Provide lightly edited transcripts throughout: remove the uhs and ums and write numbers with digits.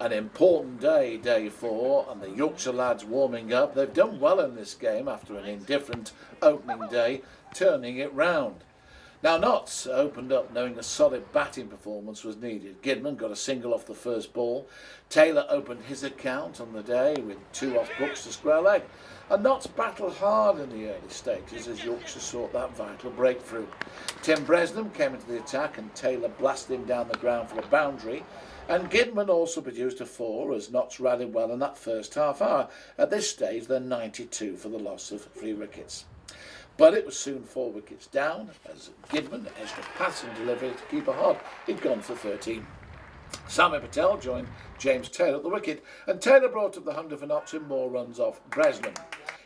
An important day, day 4, and the Yorkshire lads warming up. They've done well in this game after an indifferent opening day, turning it round. Now Notts opened up knowing a solid batting performance was needed. Gidman got a single off the first ball. Taylor opened his account on the day with 2 off Brooks to square leg. And Notts battled hard in the early stages as Yorkshire sought that vital breakthrough. Tim Bresnham came into the attack and Taylor blasted him down the ground for a boundary. And Gidman also produced a 4 as Notts rallied well in that first half hour. At this stage they're 92 for the loss of 3 wickets. But it was soon 4 wickets down as Gidman edged a passing delivery to keep a hod. He'd gone for 13. Sammy Patel joined James Taylor at the wicket, and Taylor brought up the 100 for Notts with more runs off Bresnham.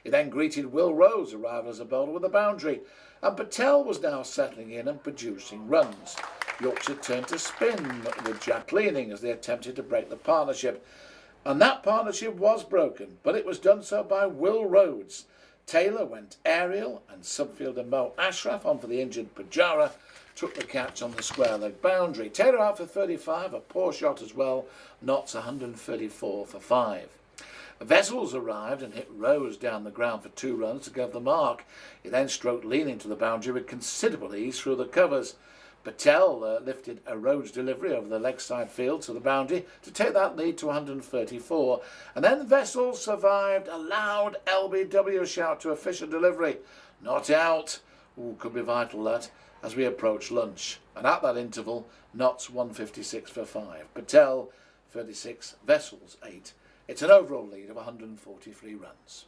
He then greeted Will Rhodes' arrival as a bowler with a boundary, and Patel was now settling in and producing runs. Yorkshire turned to spin with Jack Leaning as they attempted to break the partnership, and that partnership was broken, but it was done so by Will Rhodes. Taylor went aerial and subfielder Mo Ashraf on for the injured Pujara took the catch on the square leg boundary. Taylor out for 35, a poor shot as well. Notts 134 for 5. Vessels arrived and hit Rose down the ground for 2 runs to give the mark. He then stroked Leaning to the boundary with considerable ease through the covers. Patel lifted a Rhodes delivery over the leg side field to the boundary to take that lead to 134. And then Vessels survived a loud LBW shout to a Fisher delivery. Not out. Ooh, could be vital that as we approach lunch. And at that interval, Notts 156 for 5. Patel 36, Vessels 8. It's an overall lead of 143 runs.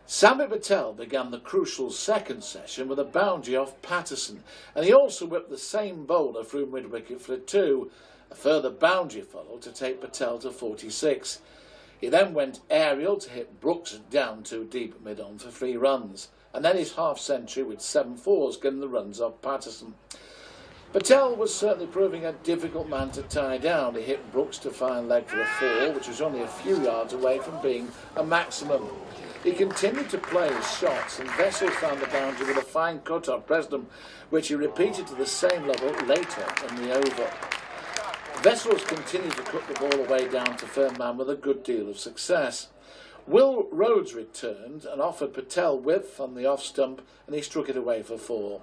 Sammy Patel began the crucial second session with a boundary off Patterson, and he also whipped the same bowler through mid-wicket for 2. A further boundary followed to take Patel to 46. He then went aerial to hit Brooks down too deep mid-on for 3 runs, and then his half-century with 7 fours getting the runs off Patterson. Patel was certainly proving a difficult man to tie down. He hit Brooks to fine leg for a 4, which was only a few yards away from being a maximum. He continued to play his shots, and Vessels found the boundary with a fine cut off Bresnham, which he repeated to the same level later in the over. Vessels continued to cut the ball away down to firm man with a good deal of success. Will Rhodes returned and offered Patel width on the off stump, and he struck it away for 4.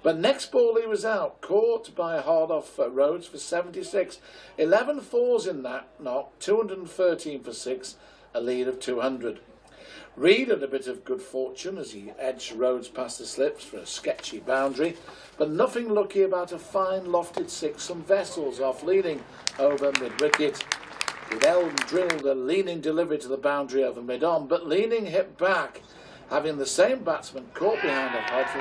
But next ball he was out, caught by a hard off Rhodes for 76. 11 fours in that knock, 213 for 6, a lead of 200. Reid had a bit of good fortune as he edged Rhodes past the slips for a sketchy boundary, but nothing lucky about a fine lofted 6 from Vessels off Leaning over mid-wicket. He then drilled a Leaning delivery to the boundary over mid-on, but Leaning hit back, having the same batsman caught behind a hod for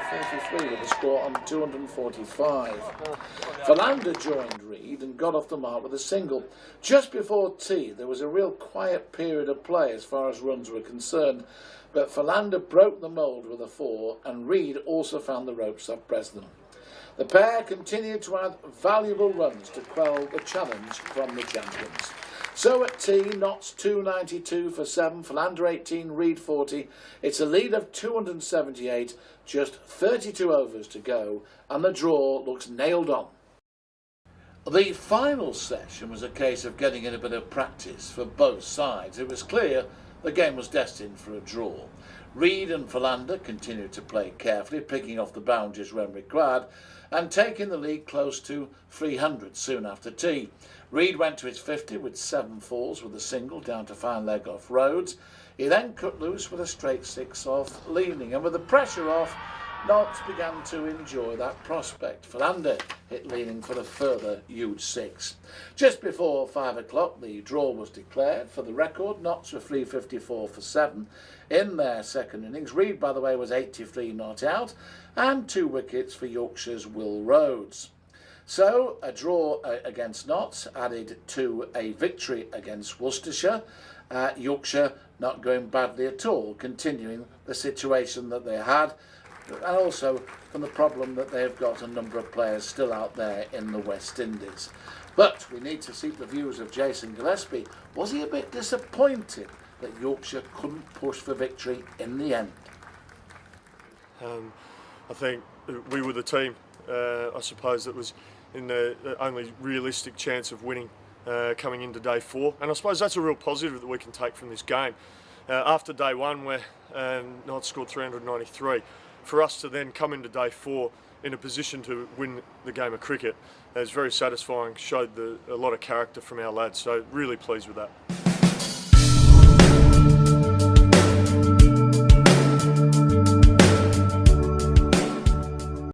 43 with a score on 245. Philander joined Reid and got off the mark with a single. Just before tea, there was a real quiet period of play as far as runs were concerned, but Philander broke the mould with a 4, and Reid also found the ropes off Bresnham. The pair continued to add valuable runs to quell the challenge from the champions. So at tea, Notts 292 for 7, Philander 18, Reid 40. It's a lead of 278, just 32 overs to go, and the draw looks nailed on. The final session was a case of getting in a bit of practice for both sides. It was clear the game was destined for a draw. Reid and Philander continued to play carefully, picking off the boundaries when required, and taking the lead close to 300 soon after tea. Reid went to his 50 with 7 fours with a single down to fine leg off Rhodes. He then cut loose with a straight 6 off Leaning, and with the pressure off, Notts began to enjoy that prospect. Philander hit Leaning for a further huge 6. Just before 5 o'clock, the draw was declared. For the record, Notts were 354 for 7 in their second innings. Reid, by the way, was 83 not out, and 2 wickets for Yorkshire's Will Rhodes. So a draw against Notts added to a victory against Worcestershire. Yorkshire not going badly at all, continuing the situation that they had, and also from the problem that they've got a number of players still out there in the West Indies. But we need to seek the views of Jason Gillespie. Was he a bit disappointed that Yorkshire couldn't push for victory in the end? I think we were the team. I suppose that was in the only realistic chance of winning coming into day 4. And I suppose that's a real positive that we can take from this game. After day 1, where Knights scored 393, for us to then come into day 4 in a position to win the game of cricket is very satisfying, showed a lot of character from our lads, so really pleased with that.